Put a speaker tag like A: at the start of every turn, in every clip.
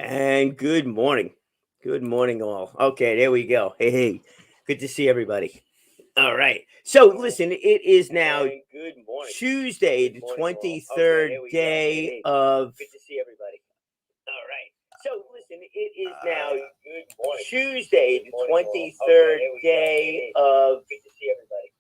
A: And good morning. Good morning, all. Okay, there we go. Hey, hey. Good to see everybody. All right. So, listen, it is now
B: And good morning.
A: Tuesday,
B: Good
A: the
B: morning, all. Okay,
A: 23rd
B: there we go. Hey,
A: day
B: hey.
A: of
B: Good to see everybody. All right. So listen, it is now
A: uh,
B: good morning.
A: Tuesday,
B: Good
A: the
B: morning, all. Okay,
A: 23rd
B: there we go. Hey,
A: day
B: hey.
A: of
B: Good to see everybody.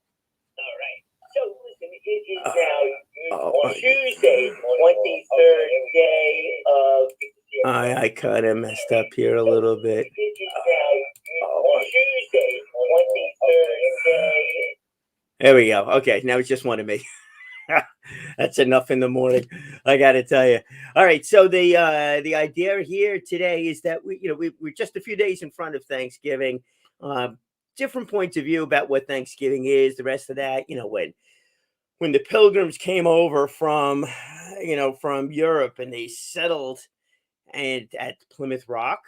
B: All right. So listen, it is
A: uh,
B: now good
A: oh,
B: morning.
A: Tuesday,
B: Good
A: the
B: morning, all. Okay,
A: 23rd
B: there we go. Hey,
A: day
B: hey.
A: of
B: Good to see everybody.
A: I kind of
B: All
A: messed
B: right.
A: up here a
B: So
A: little
B: listen,
A: bit.
B: it is now good
A: Oh,
B: morning.
A: Tuesday,
B: Good morning, all. Okay,
A: 23rd
B: there we go. Hey,
A: day.
B: hey.
A: There we go. Okay, now it's just one of me. That's enough in the morning. I got to tell you. All right. So the idea here today is that we're just a few days in front of Thanksgiving. Um, Different points of view about what Thanksgiving is. The rest of that, when the Pilgrims came over from from Europe and they settled and at Plymouth Rock,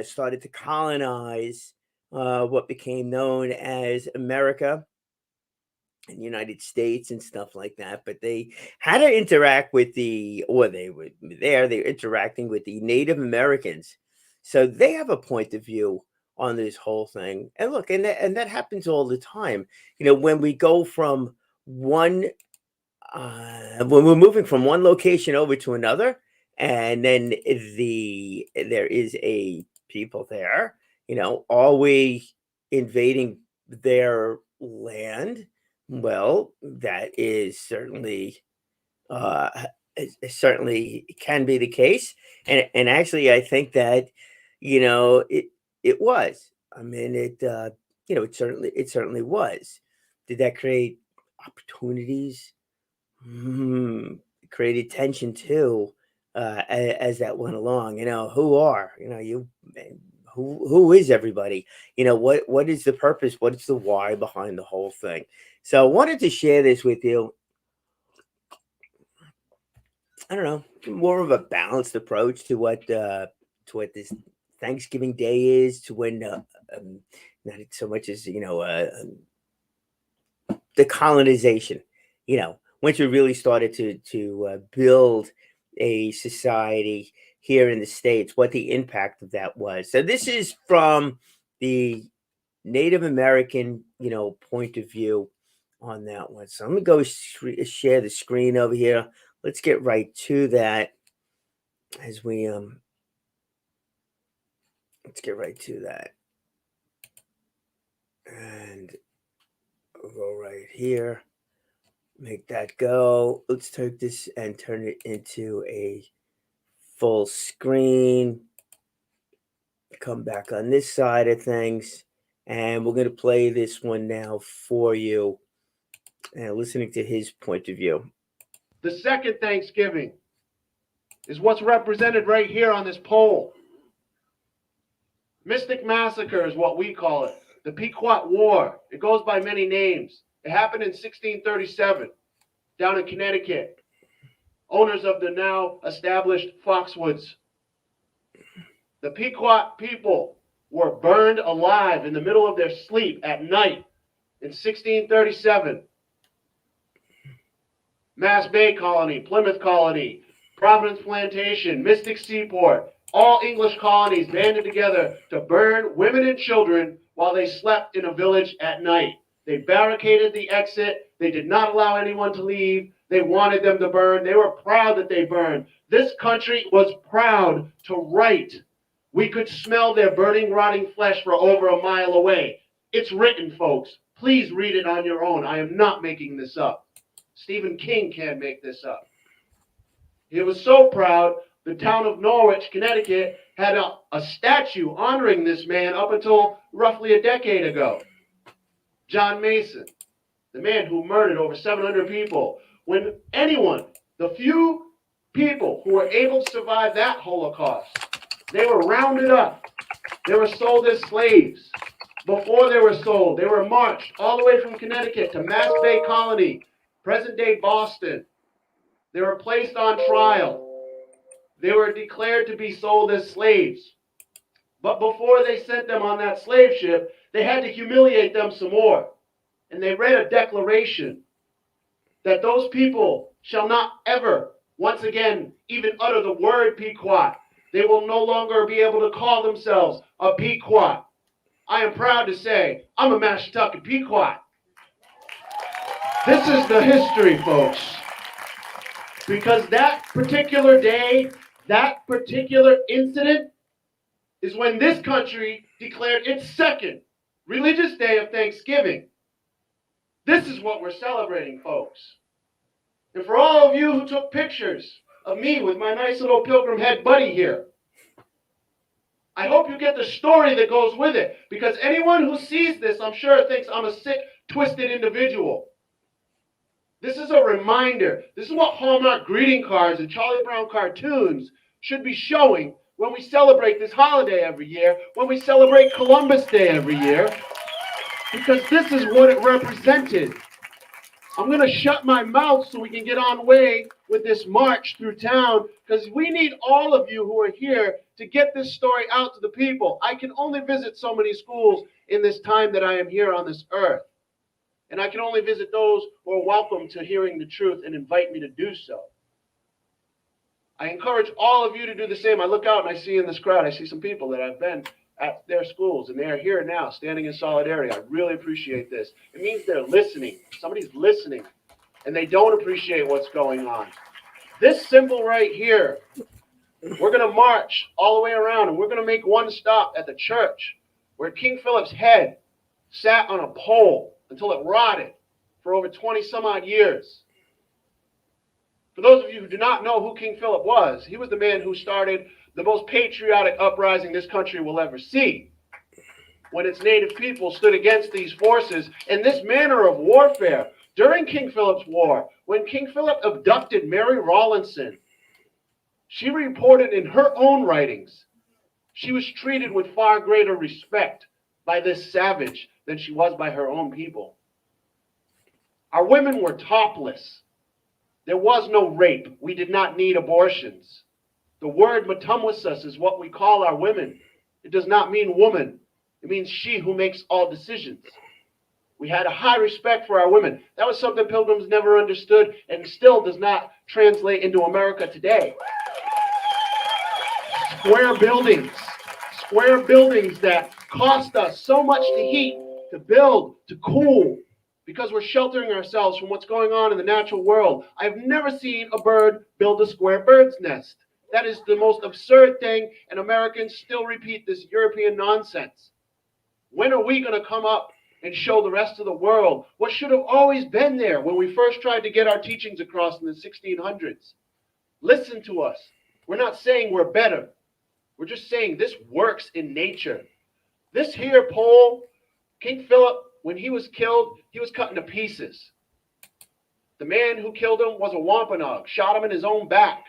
A: started to colonize what became known as America and United States and stuff like that. But they had to interact with or they were there, they were interacting with the Native Americans. So they have a point of view on this whole thing. And look, and that happens all the time. When we go from when we're moving from one location over to another, and then there is a people there, are we invading their land? Well, that is uh certainly can be the case. And actually I think that it was. I mean, it certainly was. Did that create opportunities? Hmm, Created tension too, as that went along. Who are you? Who is everybody? What is the purpose? What is the why behind the whole thing? So I wanted to share this with you. I don't know, more of a balanced approach to what this Thanksgiving Day is, to when not so much as the colonization. Once we really started to build a society here in the states, what the impact of that was. So this is from the Native American, point of view on that one. So let me go share the screen over here. Let's get right to that as we let's get right to that and we'll go right here. Make that go. Let's take this and turn it into a full screen. Come back on this side of things. And we're going to play this one now for you and listening to his point of view.
B: The second Thanksgiving is what's represented right here on this pole. Mystic Massacre is what we call it. The Pequot War. It goes by many names. It happened in 1637 down in Connecticut. Owners of the now established Foxwoods. The Pequot people were burned alive in the middle of their sleep at night in 1637. Mass Bay Colony, Plymouth Colony, Providence Plantation, Mystic Seaport, all English colonies banded together to burn women and children while they slept in a village at night. They barricaded the exit. They did not allow anyone to leave. They wanted them to burn. They were proud that they burned. This country was proud to write. We could smell their burning, rotting flesh for over a mile away. It's written, folks. Please read it on your own. I am not making this up. Stephen King can't make this up. He was so proud, the town of Norwich, Connecticut, had a statue honoring this man up until roughly a decade ago. John Mason, the man who murdered over 700 people. When anyone, the few people who were able to survive that Holocaust, they were rounded up. They were sold as slaves. Before they were sold, they were marched all the way from Connecticut to Mass Bay Colony, present-day Boston. They were placed on trial. They were declared to be sold as slaves. But before they sent them on that slave ship, they had to humiliate them some more. And they read a declaration that those people shall not ever, once again, even utter the word Pequot. They will no longer be able to call themselves a Pequot. I am proud to say I'm a Mashantucket Pequot. This is the history, folks. Because that particular day, that particular incident is when this country declared its second religious day of Thanksgiving. This is what we're celebrating, folks. And for all of you who took pictures of me with my nice little pilgrim head buddy here, I hope you get the story that goes with it. Because anyone who sees this, I'm sure, thinks I'm a sick, twisted individual. This is a reminder. This is what Hallmark greeting cards and Charlie Brown cartoons should be showing when we celebrate this holiday every year, when we celebrate Columbus Day every year, because this is what it represented. I'm going to shut my mouth so we can get on way with this march through town, because we need all of you who are here to get this story out to the people. I can only visit so many schools in this time that I am here on this earth. And I can only visit those who are welcome to hearing the truth and invite me to do so. I encourage all of you to do the same. I look out and I see in this crowd, I see some people that I've been at their schools, and they are here now, standing in solidarity. I really appreciate this. It means they're listening. Somebody's listening, and they don't appreciate what's going on. This symbol right here, we're going to march all the way around, and we're going to make one stop at the church where King Philip's head sat on a pole until it rotted for over 20 some odd years. For those of you who do not know who King Philip was, he was the man who started the most patriotic uprising this country will ever see, when its native people stood against these forces in this manner of warfare. During King Philip's War, when King Philip abducted Mary Rawlinson, she reported in her own writings she was treated with far greater respect by this savage than she was by her own people. Our women were topless. There was no rape. We did not need abortions. The word matumwasus is what we call our women. It does not mean woman. It means she who makes all decisions. We had a high respect for our women. That was something Pilgrims never understood and still does not translate into America today. Square buildings that cost us so much to heat, to build, to cool, because we're sheltering ourselves from what's going on in the natural world. I've never seen a bird build a square bird's nest. That is the most absurd thing, and Americans still repeat this European nonsense. When are we going to come up and show the rest of the world what should have always been there when we first tried to get our teachings across in the 1600s? Listen to us. We're not saying we're better. We're just saying this works in nature. This here pole, King Philip, when he was killed, he was cut into pieces. The man who killed him was a Wampanoag, shot him in his own back.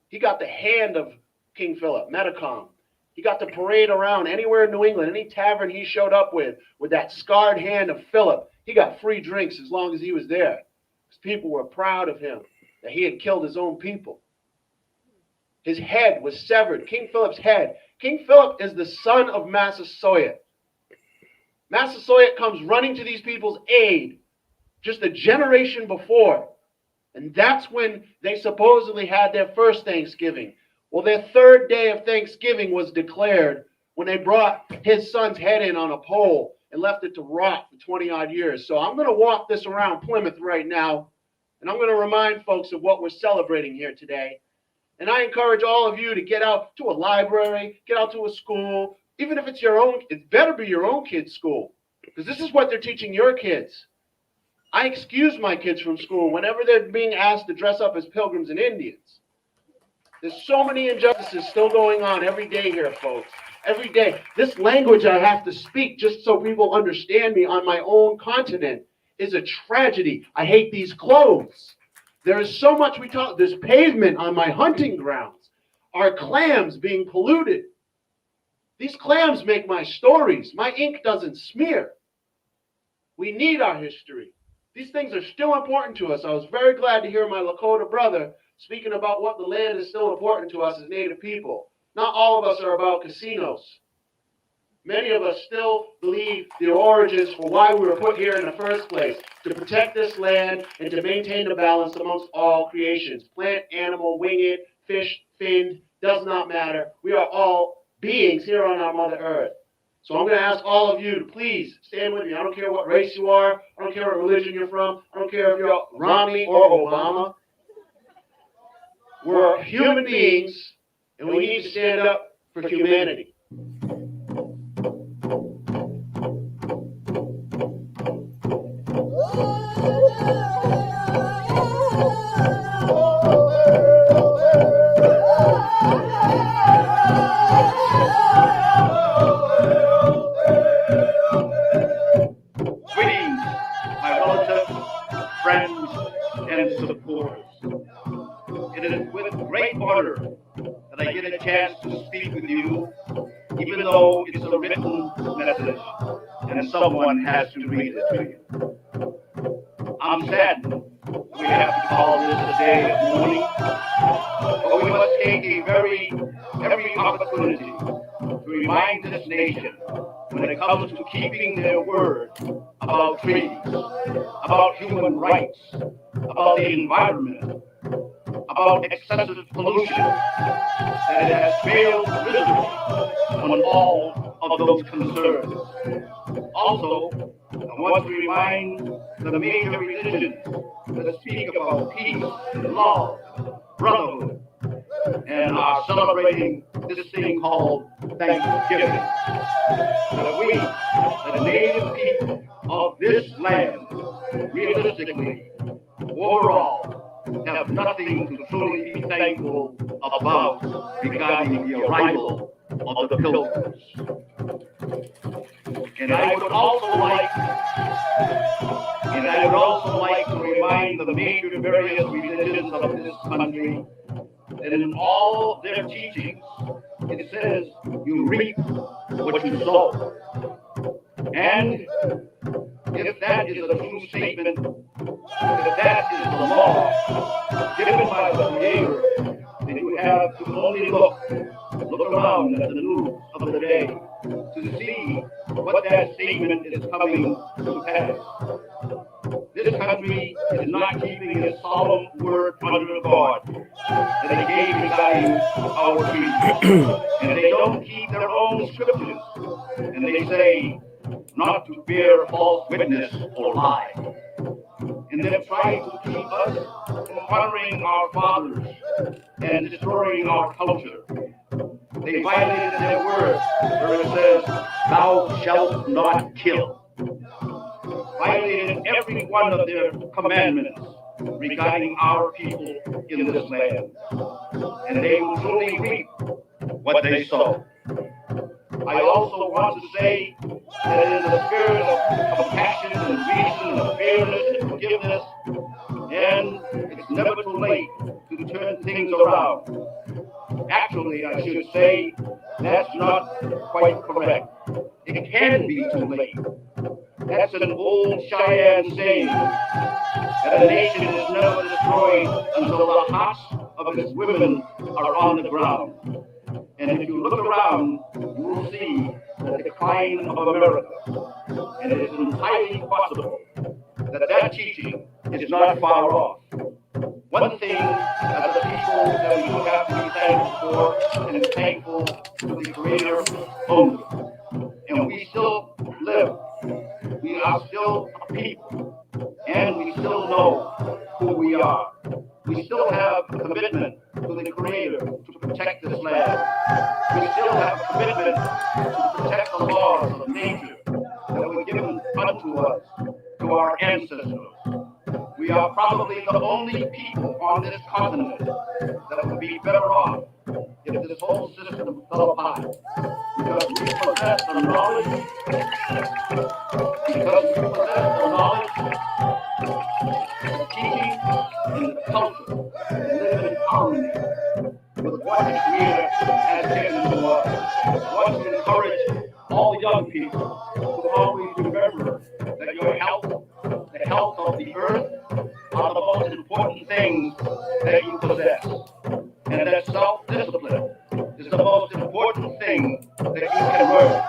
B: He got the hand of King Philip, Metacom. He got to parade around anywhere in New England, any tavern he showed up with that scarred hand of Philip. He got free drinks as long as he was there, because people were proud of him, that he had killed his own people. His head was severed, King Philip's head. King Philip is the son of Massasoit. Massasoit comes running to these people's aid just a generation before. And that's when they supposedly had their first Thanksgiving. Well, their third day of Thanksgiving was declared when they brought his son's head in on a pole and left it to rot for 20 odd years. So I'm going to walk this around Plymouth right now, and I'm going to remind folks of what we're celebrating here today. And I encourage all of you to get out to a library, get out to a school, even if it's your own. It better be your own kid's school, because this is what they're teaching your kids. I excuse my kids from school whenever they're being asked to dress up as pilgrims and Indians. There's so many injustices still going on every day here, folks. Every day. This language I have to speak just so people understand me on my own continent is a tragedy. I hate these clothes. There is so much we talk. There's pavement on my hunting grounds. Our clams being polluted. These clams make my stories. My ink doesn't smear. We need our history. These things are still important to us. I was very glad to hear my Lakota brother speaking about what the land is still important to us as Native people. Not all of us are about casinos. Many of us still believe the origins for why we were put here in the first place, to protect this land and to maintain the balance amongst all creations, plant, animal, winged, fish, finned, does not matter. We are all beings here on our Mother Earth. So I'm going to ask all of you to please stand with me. I don't care what race you are. I don't care what religion you're from. I don't care if you're Romney or Obama. We're human beings, and we need to stand up for humanity.
C: Greetings, my relatives, friends, and supporters. It is with great honor that I get a chance to speak with you, even though it's a written message and someone has to read it to you. I'm saddened we have to call this a day of mourning, but we must take every opportunity to remind this nation when it comes to keeping their word about treaties, about human rights, about the environment, about excessive pollution, that it has failed miserably on all of those concerns. Also, I want to remind the major religions that speak about peace, love, brotherhood, and are celebrating this thing called Thanksgiving. That we, the native people of this land, realistically, overall, have nothing to truly be thankful about regarding the arrival of the pilgrims. And I would also like to remind the major various religions of this country that in all their teachings, it says you reap what you sow. And if that is a true statement, if that is the law given by the Creator, then you have to only look around at the news of the day to see what that statement is coming to pass. This country is not keeping its solemn word under God that they gave regarding our treaties. And they don't keep their own scriptures. And they say not to bear false witness or lie. And they're trying to keep us from honoring our fathers and destroying our culture. They violated their word where it says, "Thou shalt not kill." Violated every one of their commandments regarding our people in this land. And they will truly reap what they sow. I also want to say that in the spirit of compassion and reason and fairness and forgiveness, and it's never too late to turn things around. Actually, I should say that's not quite correct. It can be too late. That's an old Cheyenne saying that a nation is never destroyed until the hearts of its women are on the ground. And if you look around, you will see the decline of America. And it is entirely possible that that teaching is not far off. One thing as a people that we do have to be thankful for and thankful to the Creator only. And we still live. We are still a people. And we still know who we are. We still have a commitment to the Creator to protect this land. We still have a commitment to protect the laws of nature that were given unto us, to our ancestors. We are probably the only people on this continent that would be better off if this whole system fell apart. Because we possess the knowledge, the teaching, and the culture to live in harmony with what the Creator has given to us. I want to encourage all young people to always remember that your health, the health of the earth, are the most important things that you possess. And that self-discipline is the most important thing that you can learn.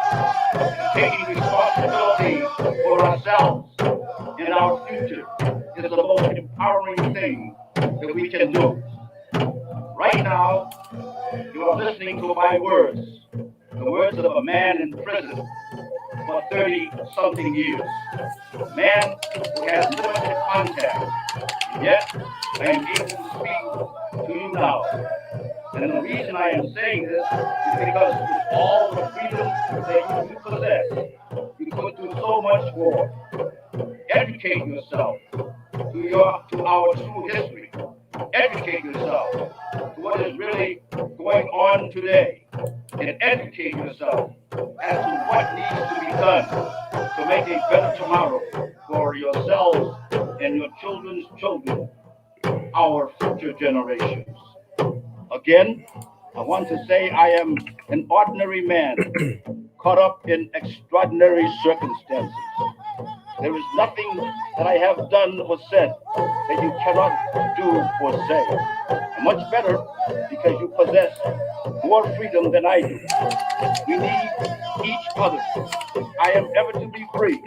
C: And taking responsibility for ourselves and our future is the most empowering thing that we can do. Right now, You are listening to my words, the words of a man in prison for 30-something years. A man who has limited contact, yet I am able to speak to you now. And the reason I am saying this is because with all the freedom that you possess, you could do so much more. Educate yourself to our true history. Educate yourself to what is really going on today. And educate yourself as to what needs to be done to make a better tomorrow for yourselves and your children's children, our future generations. Again, I want to say I am an ordinary man caught up in extraordinary circumstances. There is nothing that I have done or said that you cannot do or say. And much better because you possess more freedom than I do. We need each other. If I am ever to be free,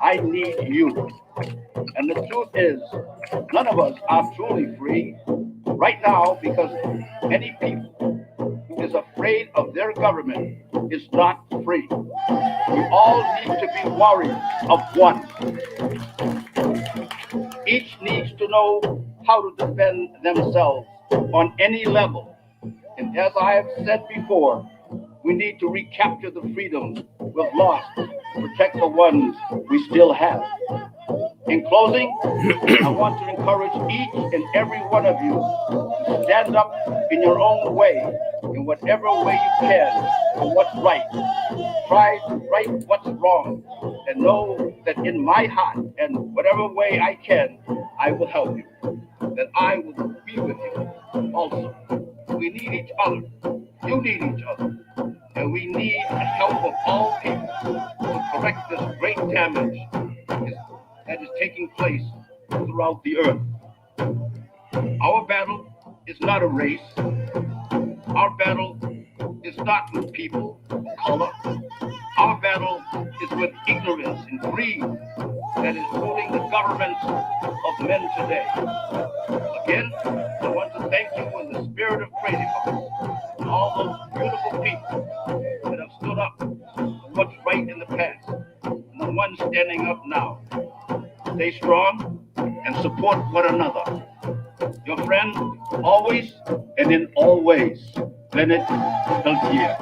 C: I need you. And the truth is, none of us are truly free right now because any people who is afraid of their government is not free. We all need to be warriors of one. Each needs to know how to defend themselves on any level. And as I have said before, we need to recapture the freedoms we've lost to protect the ones we still have. In closing, I want to encourage each and every one of you to stand up in your own way, in whatever way you can, for what's right. Try to right what's wrong, and know that in my heart and whatever way I can, I will help you, that I will be with you also. We need each other. You need each other. And we need the help of all people to correct this great damage that is taking place throughout the earth. Our battle is not a race. Our battle is not with people of color. Our battle is with ignorance and greed that is ruling the governments of men today. Again, I want to thank you in the spirit of Crazy Folks and all those beautiful people that have stood up for what's right in the past and the ones standing up now. Stay strong and support one another. Your friend, always and in all ways, Leonard Peltier.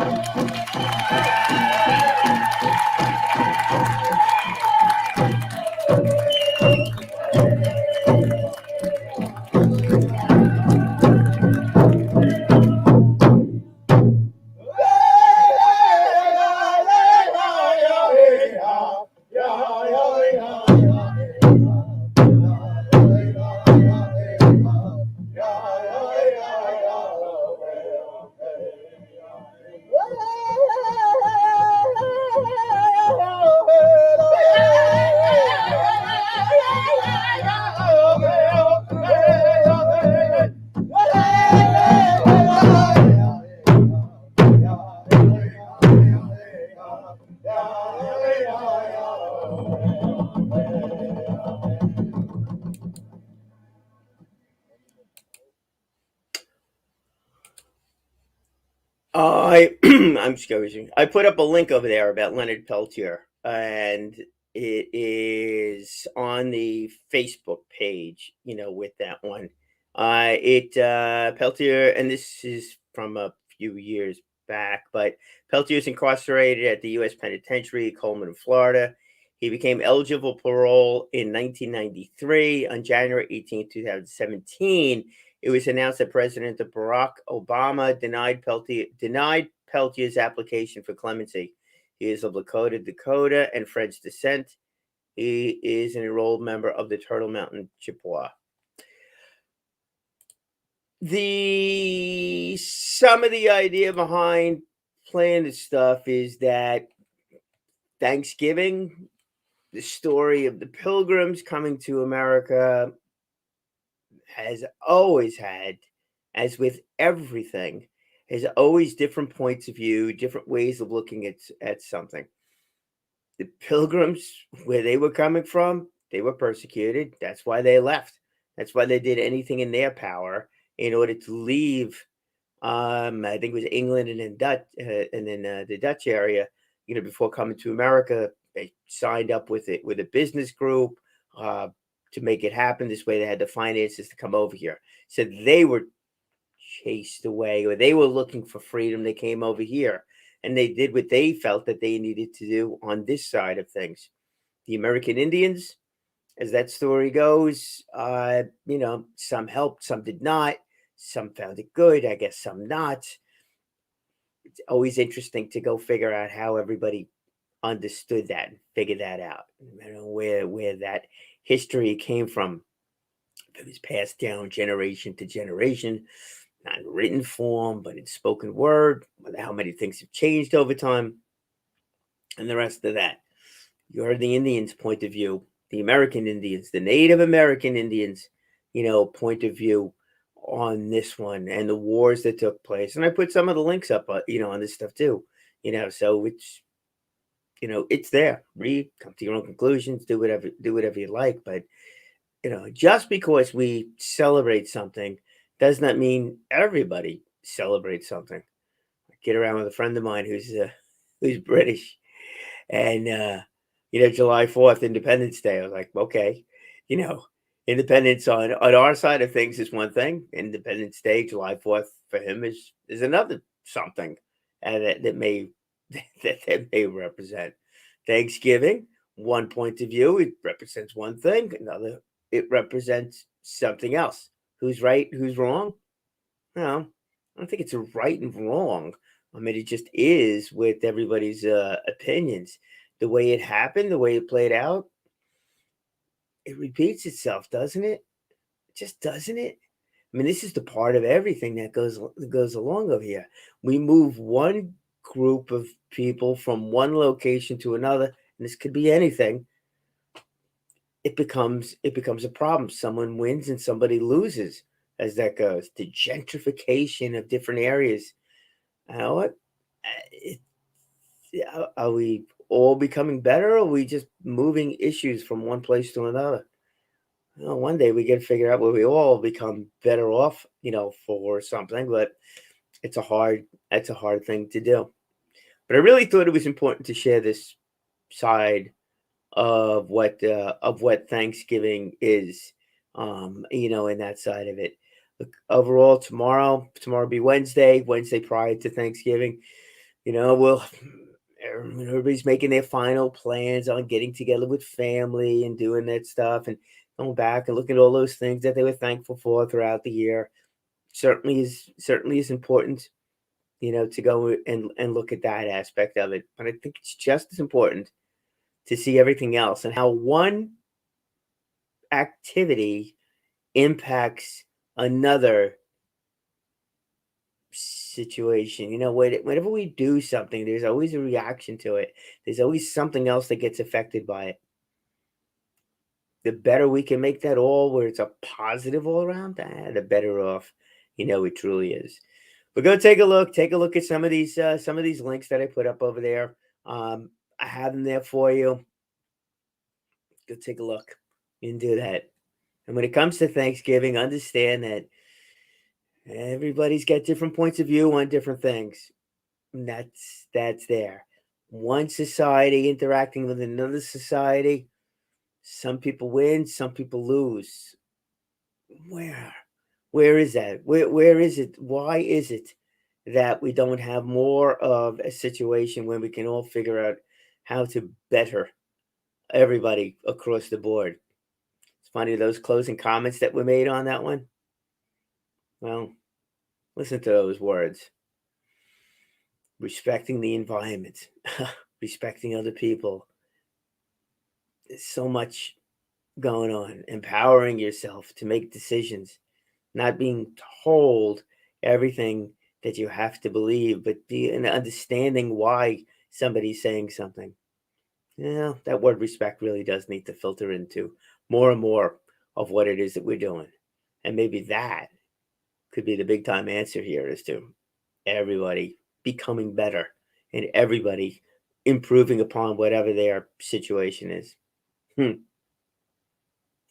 A: I'm excusing. I put up a link over there about Leonard Peltier, and it is on the Facebook page. With that one, Peltier, and this is from a few years back, but Peltier is incarcerated at the U.S. Penitentiary, Coleman, Florida. He became eligible for parole in 1993. On January 18, 2017, it was announced that President Barack Obama denied Peltier's application for clemency. He is of Lakota, Dakota, and French descent. He is an enrolled member of the Turtle Mountain Chippewa. Some of the idea behind playing this stuff is that Thanksgiving, the story of the Pilgrims coming to America, has always had, as with everything, has always different points of view, different ways of looking at something. The Pilgrims, where they were coming from, they were persecuted. That's why they left. That's why they did anything in their power in order to leave I think it was England and then the Dutch area. Before coming to America, they signed up with it with a business group uh, to make it happen. This way, they had the finances to come over here. So they were chased away, or they were looking for freedom. They came over here, and they did what they felt that they needed to do on this side of things. The American Indians, as that story goes, some helped, some did not. Some found it good, I guess some not. It's always interesting to go figure out how everybody understood that and figured that out. Where that history came from. It was passed down generation to generation, not in written form, but in spoken word. How many things have changed over time, and the rest of that. You heard the Indians' point of view, the American Indians, the Native American Indians, point of view on this one and the wars that took place. And I put some of the links up, on this stuff too, so it's there. Read, come to your own conclusions, do whatever you like. But, just because we celebrate something does not mean everybody celebrates something. I get around with a friend of mine who's British, and July 4th, Independence Day. I was like, okay, independence on our side of things is one thing. Independence Day, July 4th for him is another something, and that may that may represent. Thanksgiving, one point of view, it represents one thing. Another, it represents something else. Who's right? Who's wrong? No, I don't think it's a right and wrong. I mean, it just is with everybody's opinions. The way it happened, the way it played out, it repeats itself, doesn't it? Just doesn't it? I mean, this is the part of everything that goes along over here. We move one group of people from one location to another, and this could be anything. It becomes a problem. Someone wins and somebody loses as that goes. The gentrification of different areas. You know what? Are we all becoming better, or are we just moving issues from one place to another? Well, one day we got to figure out where we all become better off, for something. But it's a hard thing to do. But I really thought it was important to share this side of what Thanksgiving is, and that side of it. Look, overall, tomorrow will be Wednesday prior to Thanksgiving. Everybody's making their final plans on getting together with family and doing that stuff, and going back and looking at all those things that they were thankful for throughout the year. Certainly is important, to go and look at that aspect of it. But I think it's just as important to see everything else and how one activity impacts another situation. Whenever we do something, there's always a reaction to it. There's always something else that gets affected by it. The better we can make that all where it's a positive all around, the better off, it truly is. We're going to take a look at some of these links that I put up over there. I have them there for you. Go take a look. You can do that. And when it comes to Thanksgiving, understand that everybody's got different points of view on different things. And that's there. One society interacting with another society. Some people win, some people lose. Where is that? Where is it? Why is it that we don't have more of a situation where we can all figure out how to better everybody across the board? It's funny, those closing comments that were made on that one. Well, listen to those words. Respecting the environment, respecting other people. There's so much going on. Empowering yourself to make decisions, not being told everything that you have to believe, but understanding why somebody's saying something. Yeah, that word respect really does need to filter into more and more of what it is that we're doing. And maybe that could be the big time answer here, is to everybody becoming better and everybody improving upon whatever their situation is.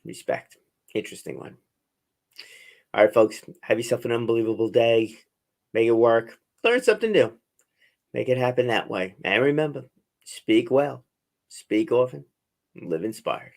A: Respect. Interesting one. All right, folks, have yourself an unbelievable day. make it work, learn something new, make it happen that way. And remember, speak well, speak often, live inspired.